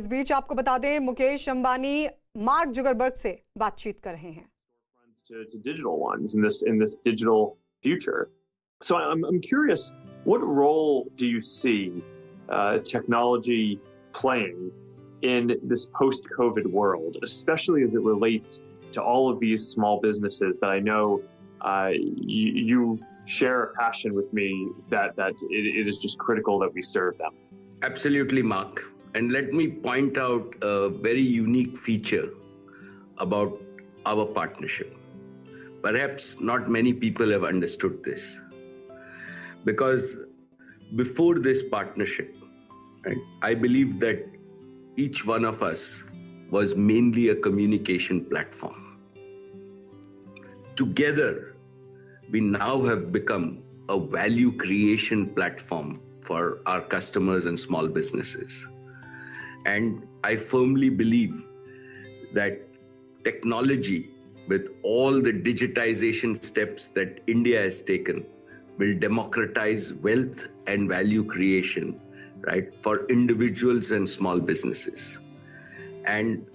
इस बीच आपको बता दें, मुकेश अंबानी मार्क जुकरबर्ग से बातचीत कर रहे हैं. To digital ones in this digital future. So I'm curious, what role do you see technology playing in this post-COVID world, especially as it relates to all of these small businesses that I know you share a passion with me that it is just critical that we serve them? Absolutely, Mark. And let me point out a very unique feature about our partnership. Perhaps not many people have understood this. Because before this partnership, right, I believe that each one of us was mainly a communication platform. Together, we now have become a value creation platform for our customers and small businesses. And I firmly believe that technology, with all the digitization steps that India has taken, will democratize wealth and value creation, right, for individuals and small businesses. And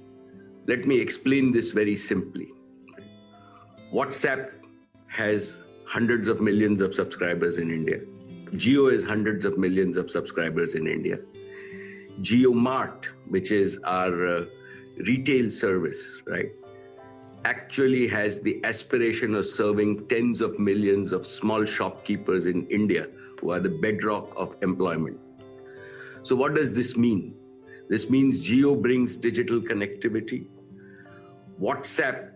let me explain this very simply. WhatsApp has hundreds of millions of subscribers in India. Jio has hundreds of millions of subscribers in India. JioMart, which is our retail service, right, actually has the aspiration of serving tens of millions of small shopkeepers in India who are the bedrock of employment. So what does this mean? This means Jio brings digital connectivity. WhatsApp,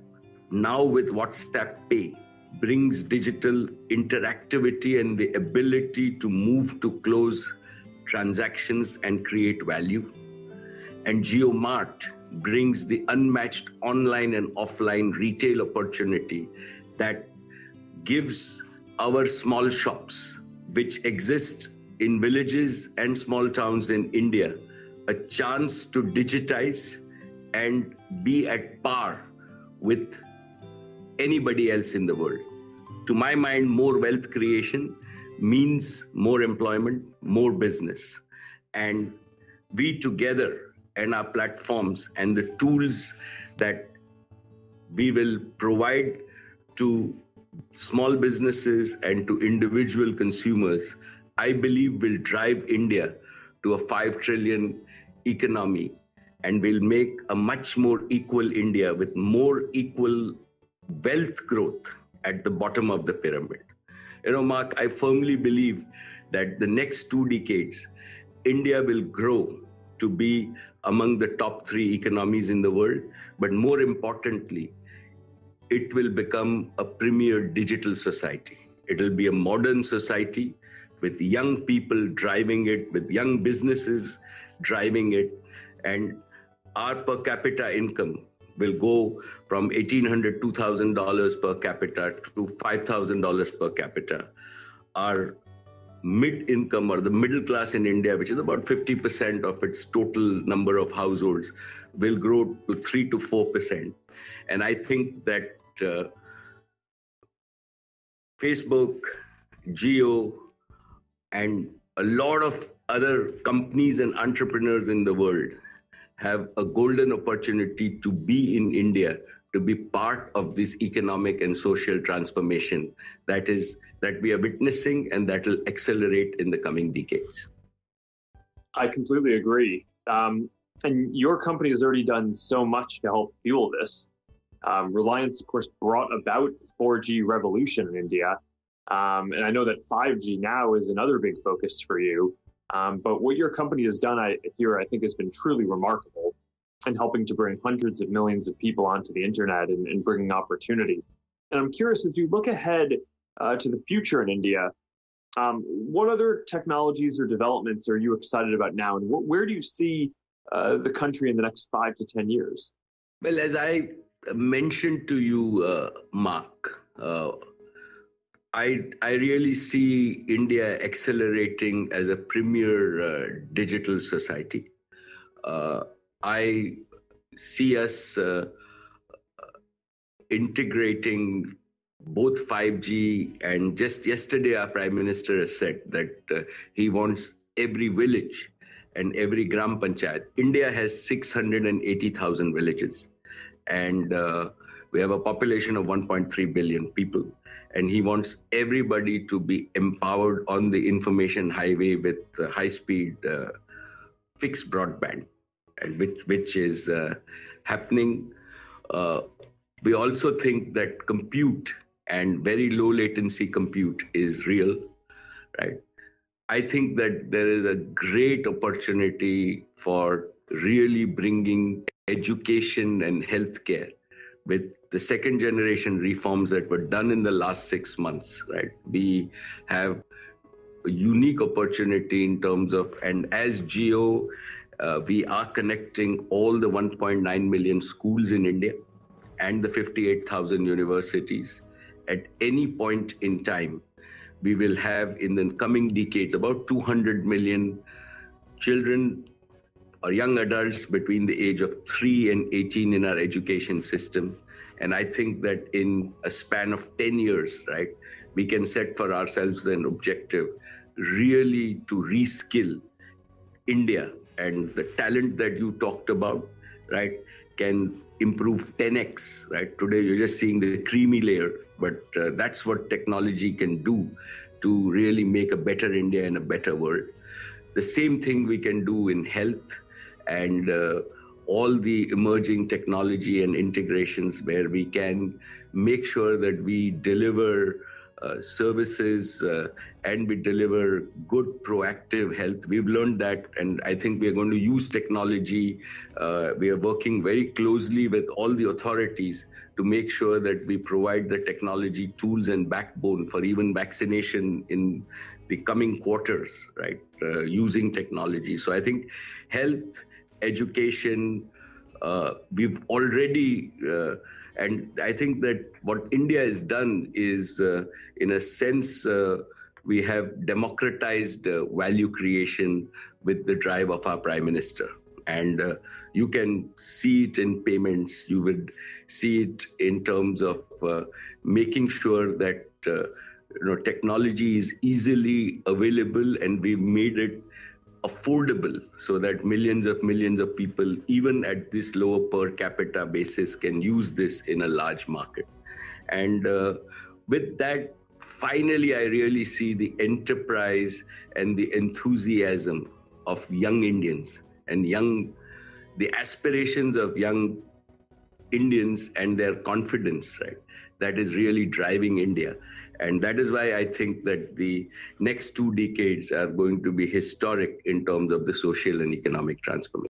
now with WhatsApp Pay, brings digital interactivity and the ability to move to close transactions and create value. And JioMart brings the unmatched online and offline retail opportunity that gives our small shops, which exist in villages and small towns in India, a chance to digitize and be at par with anybody else in the world. To my mind, more wealth creation means more employment, more business. And we together, and our platforms and the tools that we will provide to small businesses and to individual consumers, I believe will drive India to a 5 trillion economy and will make a much more equal India with more equal wealth growth at the bottom of the pyramid. You know, Mark, I firmly believe that the next 2 decades, India will grow to be among the top 3 economies in the world, but more importantly, it will become a premier digital society. It will be a modern society with young people driving it, with young businesses driving it, and our per capita income will go from $1,800, $2,000 per capita to $5,000 per capita. Our mid-income or the middle class in India, which is about 50% of its total number of households, will grow to 3 to 4%. And I think that Facebook, Jio, and a lot of other companies and entrepreneurs in the world have a golden opportunity to be in India, to be part of this economic and social transformation that we are witnessing and that will accelerate in the coming decades. I completely agree. And your company has already done so much to help fuel this. Reliance, of course, brought about the 4G revolution in India. And I know that 5G now is another big focus for you. But what your company has done I think has been truly remarkable in helping to bring hundreds of millions of people onto the internet and bringing opportunity. And I'm curious, as you look ahead to the future in India, what other technologies or developments are you excited about now? And where do you see the country in the next 5 to 10 years? Well, as I mentioned to you, Mark, I really see India accelerating as a premier digital society. I see us integrating both 5G, and just yesterday our Prime Minister has said that he wants every village and every gram panchayat. India has 680,000 villages, and we have a population of 1.3 billion people. And he wants everybody to be empowered on the information highway with high-speed fixed broadband, and which is happening. We also think that compute and very low latency compute is real, right? I think that there is a great opportunity for really bringing education and healthcare with the second generation reforms that were done in the last 6 months, right? We have a unique opportunity in terms of, and as Jio, we are connecting all the 1.9 million schools in India and the 58,000 universities. At any point in time, we will have in the coming decades about 200 million children or young adults between the age of 3 and 18 in our education system. And I think that in a span of 10 years, right, we can set for ourselves an objective really to reskill India, and the talent that you talked about, right, can improve 10x, right? Today, you're just seeing the creamy layer, but that's what technology can do to really make a better India and a better world. The same thing we can do in health and all the emerging technology and integrations where we can make sure that we deliver services and we deliver good proactive health. We've learned that, and I think we are going to use technology. We are working very closely with all the authorities to make sure that we provide the technology tools and backbone for even vaccination in the coming quarters, right, using technology. So I think health, education, we've already, and I think that what India has done is, in a sense, we have democratized value creation with the drive of our Prime Minister. And you can see it in payments. You would see it in terms of making sure that technology is easily available, and we've made it affordable so that millions of people, even at this lower per capita basis, can use this in a large market. And with that, finally, I really see the enterprise and the enthusiasm of young Indians and the aspirations of young Indians and their confidence, right? That is really driving India. And that is why I think that the next 2 decades are going to be historic in terms of the social and economic transformation.